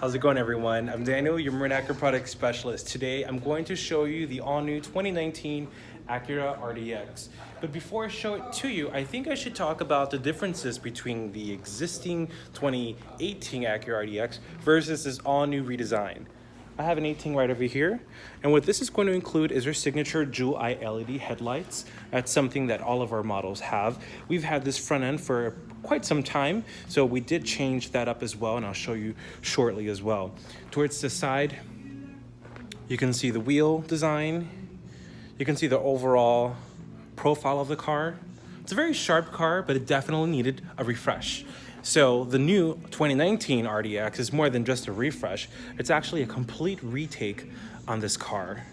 How's it going, everyone? I'm Daniel, your Marin Acura product specialist. Today, I'm going to show you the all-new 2019 Acura RDX. But before I show it to you, I think I should talk about the differences between the existing 2018 Acura RDX versus this all-new redesign. I have an 18 right over here, and what this is going to include is our signature dual eye LED headlights. That's something that all of our models have. We've had this front end for quite some time, so we did change that up as well, and I'll show you shortly as well. Towards the side, you can see the wheel design. You can see the overall profile of the car. It's a very sharp car, but it definitely needed a refresh. So the new 2019 RDX is more than just a refresh. It's actually a complete retake on this car.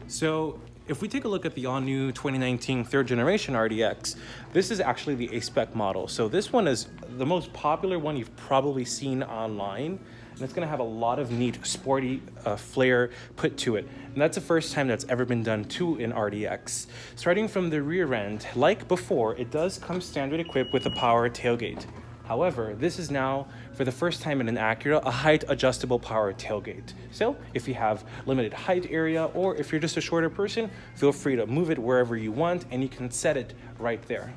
So if we take a look at the all-new 2019 third generation RDX, this is actually the A-Spec model. So this one is the most popular one you've probably seen online, and it's gonna have a lot of neat sporty flair put to it. And that's the first time that's ever been done to an RDX. Starting from the rear end, like before, it does come standard equipped with a power tailgate. However, this is now, for the first time in an Acura, a height adjustable power tailgate. So if you have limited height area, or if you're just a shorter person, feel free to move it wherever you want, and you can set it right there.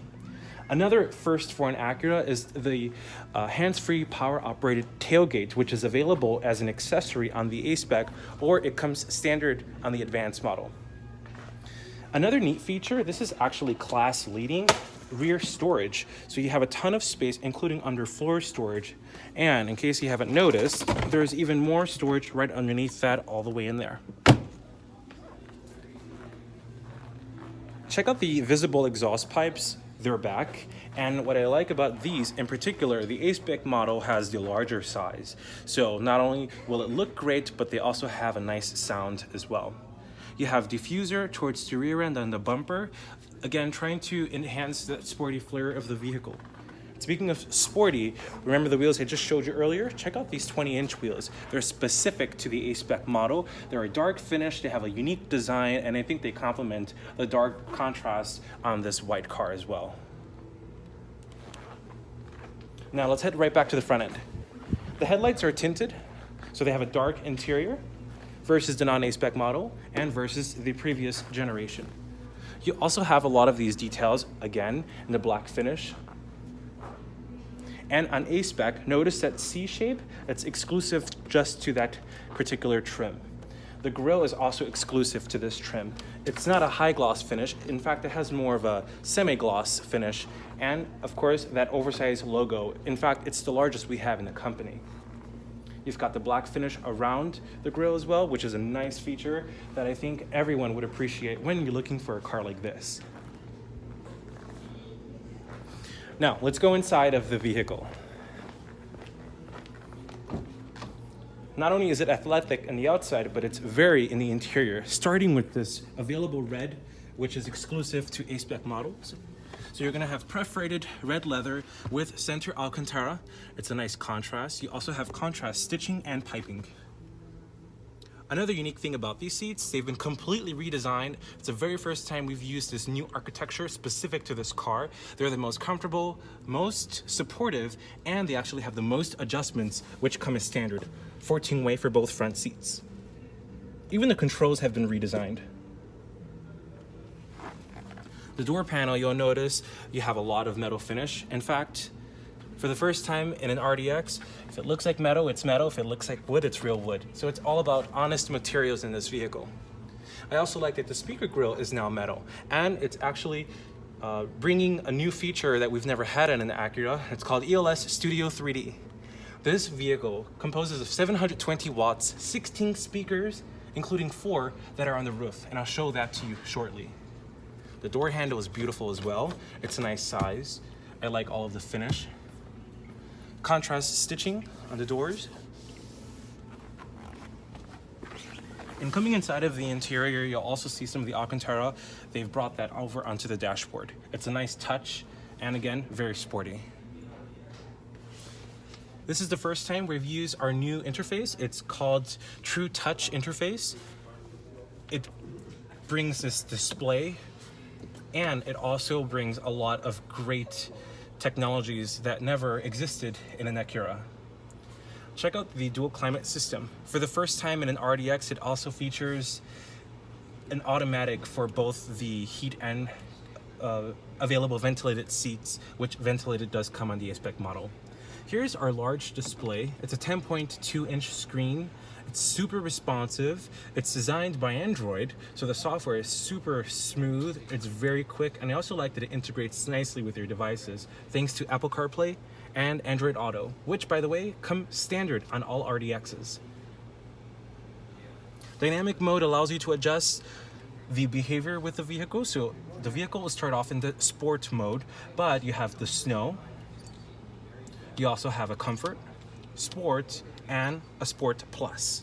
Another first for an Acura is the hands-free power-operated tailgate, which is available as an accessory on the A-Spec, or it comes standard on the advanced model. Another neat feature, this is actually class-leading rear storage. So you have a ton of space, including underfloor storage. And in case you haven't noticed, there's even more storage right underneath that all the way in there. Check out the visible exhaust pipes. They're back, and what I like about these in particular, the A-Spec model has the larger size. So not only will it look great, but they also have a nice sound as well. You have diffuser towards the rear end on the bumper, again trying to enhance the sporty flair of the vehicle. Speaking of sporty, remember the wheels I just showed you earlier? Check out these 20-inch wheels. They're specific to the A-Spec model. They're a dark finish, they have a unique design, and I think they complement the dark contrast on this white car as well. Now let's head right back to the front end. The headlights are tinted, so they have a dark interior versus the non-A-Spec model and versus the previous generation. You also have a lot of these details, again, in the black finish. And on A-Spec, notice that C-shape, that's exclusive just to that particular trim. The grille is also exclusive to this trim. It's not a high gloss finish. In fact, it has more of a semi-gloss finish. And of course, that oversized logo. In fact, it's the largest we have in the company. You've got the black finish around the grille as well, which is a nice feature that I think everyone would appreciate when you're looking for a car like this. Now, let's go inside of the vehicle. Not only is it athletic on the outside, but it's very in the interior, starting with this available red, which is exclusive to A-Spec models. So you're gonna have perforated red leather with center Alcantara. It's a nice contrast. You also have contrast stitching and piping. Another unique thing about these seats, they've been completely redesigned. It's the very first time we've used this new architecture specific to this car. They're the most comfortable, most supportive, and they actually have the most adjustments, which come as standard. 14-way for both front seats. Even the controls have been redesigned. The door panel, you'll notice you have a lot of metal finish. In fact, for the first time in an RDX, if it looks like metal, it's metal. If it looks like wood, it's real wood. So it's all about honest materials in this vehicle. I also like that the speaker grille is now metal, and it's actually bringing a new feature that we've never had in an Acura. It's called ELS Studio 3D. This vehicle composes of 720 watts, 16 speakers, including 4 that are on the roof, and I'll show that to you shortly. The door handle is beautiful as well. It's a nice size. I like all of the finish. Contrast stitching on the doors. And coming inside of the interior, you'll also see some of the Alcantara. They've brought that over onto the dashboard. It's a nice touch, and again, very sporty. This is the first time we've used our new interface. It's called True Touch Interface. It brings this display And it also brings a lot of great technologies that never existed in an Acura. Check out the dual climate system. For the first time in an RDX, it also features an automatic for both the heat and available ventilated seats, which ventilated does come on the A-Spec model. Here's our large display. It's a 10.2-inch screen. It's super responsive. It's designed by Android, so the software is super smooth. It's very quick, and I also like that it integrates nicely with your devices, thanks to Apple CarPlay and Android Auto, which, by the way, come standard on all RDXs. Dynamic mode allows you to adjust the behavior with the vehicle. So the vehicle will start off in the sport mode, but you have the snow. You also have a comfort, sport, and a sport plus.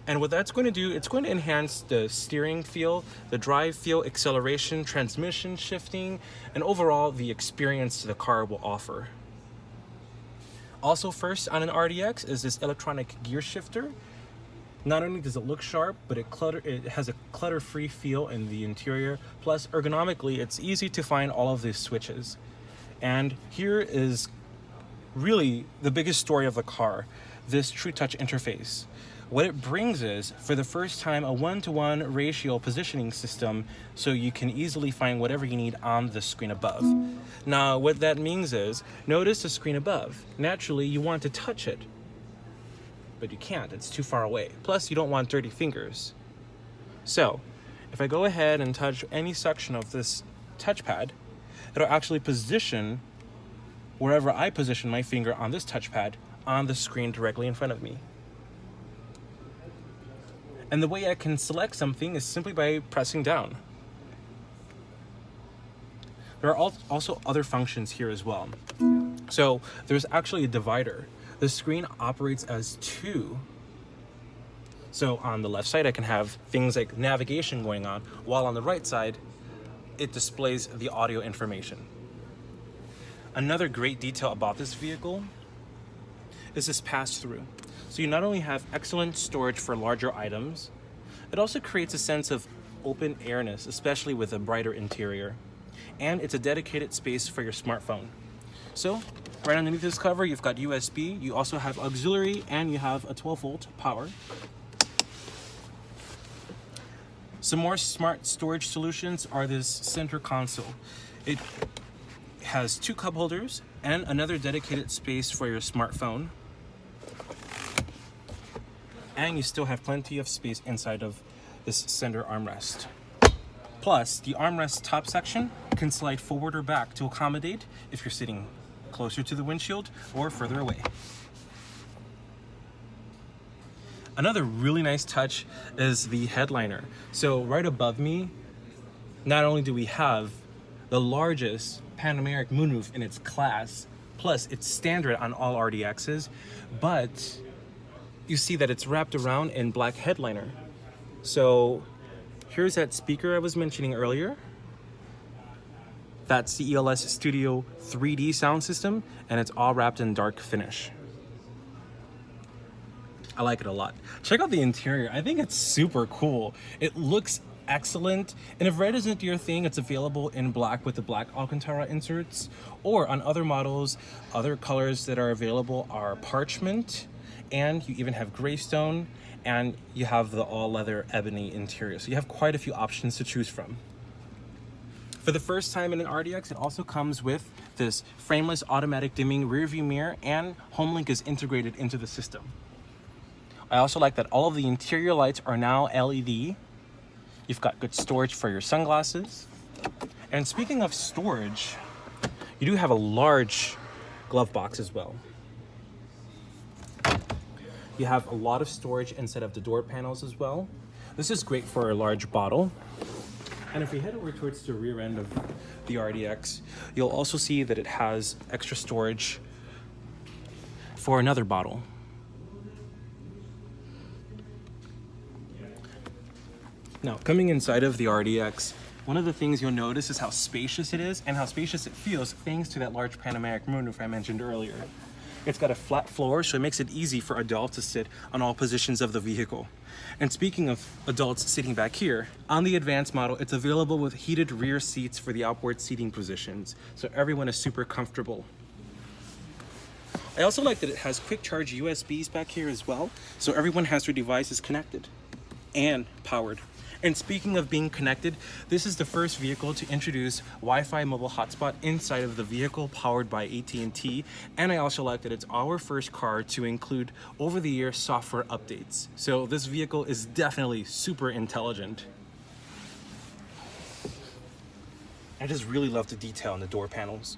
And what that's going to do, it's going to enhance the steering feel, the drive feel, acceleration, transmission shifting, and overall the experience the car will offer. Also first on an RDX is this electronic gear shifter. Not only does it look sharp, but it has a clutter-free feel in the interior. Plus, ergonomically, it's easy to find all of these switches. And here is really the biggest story of the car, this True Touch interface. What it brings is, for the first time, a 1-to-1 ratio positioning system, so you can easily find whatever you need on the screen above. Now, what that means is, notice the screen above. Naturally, you want to touch it, but you can't, it's too far away. Plus, you don't want dirty fingers. So, if I go ahead and touch any section of this touchpad, it'll actually position wherever I position my finger on this touchpad on the screen directly in front of me. And the way I can select something is simply by pressing down. There are also other functions here as well. So there's actually a divider. The screen operates as two. So on the left side, I can have things like navigation going on, while on the right side, it displays the audio information. Another great detail about this vehicle is this pass-through. So you not only have excellent storage for larger items, it also creates a sense of open airness, especially with a brighter interior. And it's a dedicated space for your smartphone. So right underneath this cover, you've got USB, you also have auxiliary, and you have a 12-volt power. Some more smart storage solutions are this center console. It has 2 cup holders and another dedicated space for your smartphone. And you still have plenty of space inside of this center armrest. Plus, the armrest top section can slide forward or back to accommodate if you're sitting closer to the windshield or further away. Another really nice touch is the headliner. So right above me, not only do we have the largest panoramic moonroof in its class, plus it's standard on all RDXs, but you see that it's wrapped around in black headliner. So here's that speaker I was mentioning earlier. That's the ELS Studio 3D sound system, and it's all wrapped in dark finish. I like it a lot. Check out the interior. I think it's super cool. It looks excellent, and if red isn't your thing, it's available in black with the black Alcantara inserts, or on other models, other colors that are available are parchment, and you even have graystone, and you have the all-leather ebony interior. So you have quite a few options to choose from. For the first time in an RDX, it also comes with this frameless automatic dimming rearview mirror, and HomeLink is integrated into the system. I also like that all of the interior lights are now LED. You've got good storage for your sunglasses. And speaking of storage, you do have a large glove box as well. You have a lot of storage inside of the door panels as well. This is great for a large bottle. And if we head over towards the rear end of the RDX, you'll also see that it has extra storage for another bottle. Now, coming inside of the RDX, one of the things you'll notice is how spacious it is and how spacious it feels thanks to that large panoramic moonroof I mentioned earlier. It's got a flat floor, so it makes it easy for adults to sit on all positions of the vehicle. And speaking of adults sitting back here, on the advanced model, it's available with heated rear seats for the outboard seating positions, so everyone is super comfortable. I also like that it has quick charge USBs back here as well, so everyone has their devices connected and powered. And speaking of being connected, this is the first vehicle to introduce Wi-Fi mobile hotspot inside of the vehicle, powered by AT&T. And I also like that it's our first car to include over-the-air software updates. So this vehicle is definitely super intelligent. I just really love the detail in the door panels.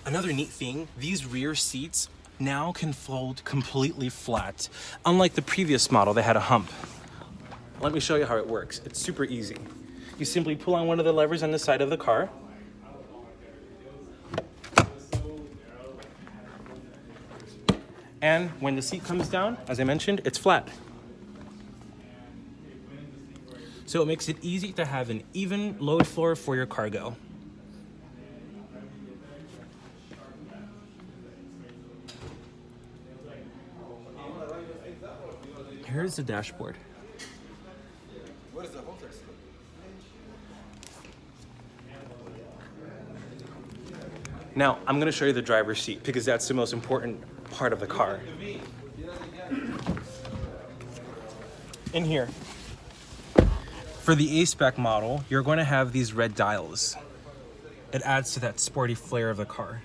Another neat thing, these rear seats now can fold completely flat. Unlike the previous model, they had a hump. Let me show you how it works. It's super easy. You simply pull on one of the levers on the side of the car. And when the seat comes down, as I mentioned, it's flat. So it makes it easy to have an even load floor for your cargo. Here's the dashboard. Now, I'm going to show you the driver's seat because that's the most important part of the car. In here, for the A-Spec model, you're going to have these red dials. It adds to that sporty flair of the car.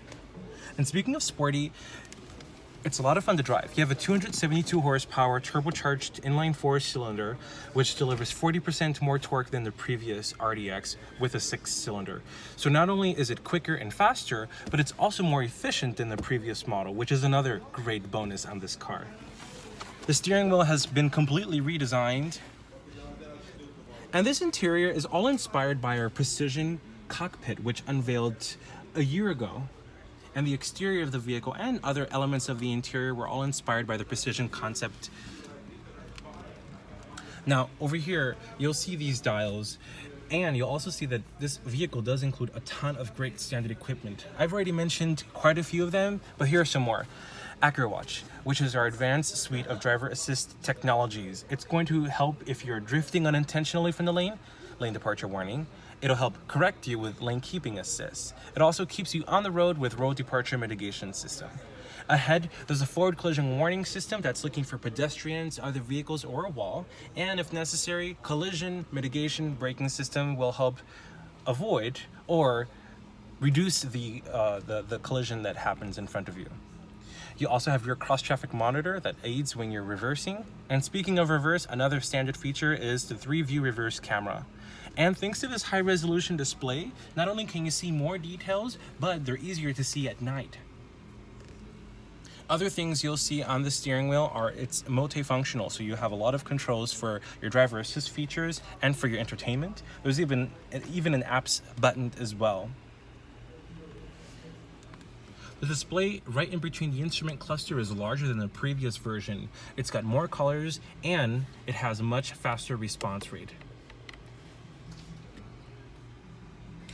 And speaking of sporty, it's a lot of fun to drive. You have a 272 horsepower turbocharged inline 4-cylinder, which delivers 40% more torque than the previous RDX with a 6-cylinder. So not only is it quicker and faster, but it's also more efficient than the previous model, which is another great bonus on this car. The steering wheel has been completely redesigned. And this interior is all inspired by our precision cockpit, which unveiled a year ago. And the exterior of the vehicle and other elements of the interior were all inspired by the precision concept. Now, over here, you'll see these dials, and you'll also see that this vehicle does include a ton of great standard equipment. I've already mentioned quite a few of them, but here are some more. Acura Watch, which is our advanced suite of driver assist technologies. It's going to help if you're drifting unintentionally from the lane departure warning. It'll help correct you with lane keeping assist. It also keeps you on the road with road departure mitigation system. Ahead, there's a forward collision warning system that's looking for pedestrians, other vehicles, or a wall. And if necessary, collision mitigation braking system will help avoid or reduce the collision that happens in front of you. You also have your cross-traffic monitor that aids when you're reversing. And speaking of reverse, another standard feature is the 3-view reverse camera. And thanks to this high-resolution display, not only can you see more details, but they're easier to see at night. Other things you'll see on the steering wheel are it's multifunctional, so you have a lot of controls for your driver assist features and for your entertainment. There's even an apps button as well. The display right in between the instrument cluster is larger than the previous version. It's got more colors and it has a much faster response rate.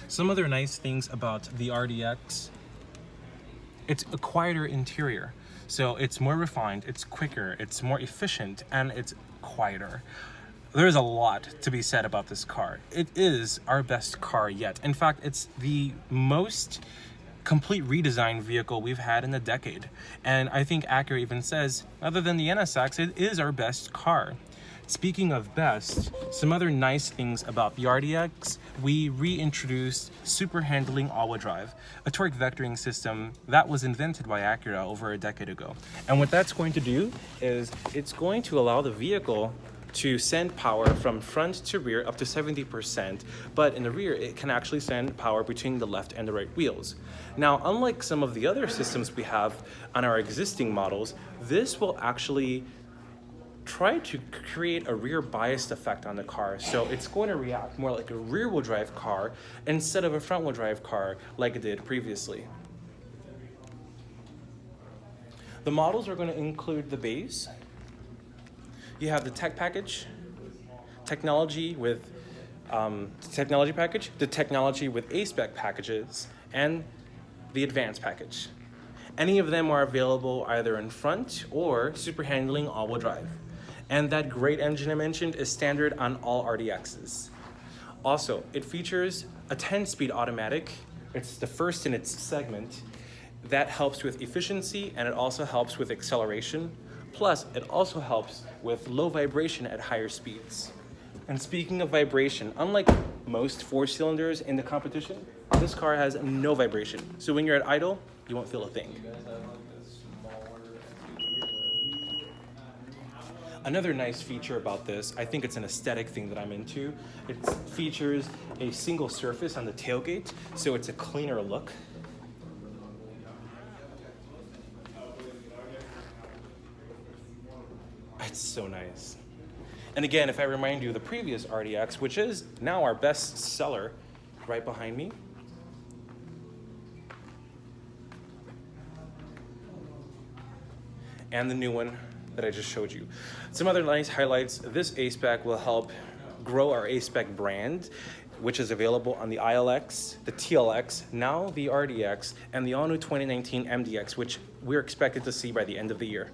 Some other nice things about the RDX, it's a quieter interior. So it's more refined, it's quicker, it's more efficient, and it's quieter. There's a lot to be said about this car. It is our best car yet. In fact, it's the most complete redesigned vehicle we've had in a decade. And I think Acura even says, other than the NSX, it is our best car. Speaking of best, some other nice things about the RDX, we reintroduced super handling all-wheel drive, a torque vectoring system that was invented by Acura over a decade ago. And what that's going to do is it's going to allow the vehicle to send power from front to rear up to 70%, but in the rear it can actually send power between the left and the right wheels. Now, unlike some of the other systems we have on our existing models, this will actually try to create a rear biased effect on the car. So it's going to react more like a rear wheel drive car instead of a front wheel drive car like it did previously. The models are going to include the base. You have the tech package, technology with technology package, the technology with A-Spec packages, and the advanced package. Any of them are available either in front or super handling all-wheel drive. And that great engine I mentioned is standard on all RDXs. Also, it features a 10-speed automatic. It's the first in its segment. That helps with efficiency, and it also helps with acceleration. Plus, it also helps with low vibration at higher speeds. And speaking of vibration, unlike most 4-cylinders in the competition, this car has no vibration. So when you're at idle, you won't feel a thing. Another nice feature about this, I think it's an aesthetic thing that I'm into. It features a single surface on the tailgate, so it's a cleaner look. It's so nice. And again, if I remind you of the previous RDX, which is now our best seller, right behind me. And the new one that I just showed you. Some other nice highlights, this A-Spec will help grow our A-Spec brand, which is available on the ILX, the TLX, now the RDX, and the all-new 2019 MDX, which we're expected to see by the end of the year.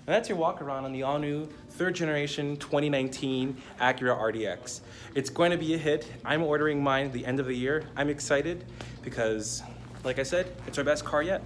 And that's your walk around on the all-new 3rd generation 2019 Acura RDX. It's going to be a hit. I'm ordering mine at the end of the year. I'm excited because, like I said, it's our best car yet.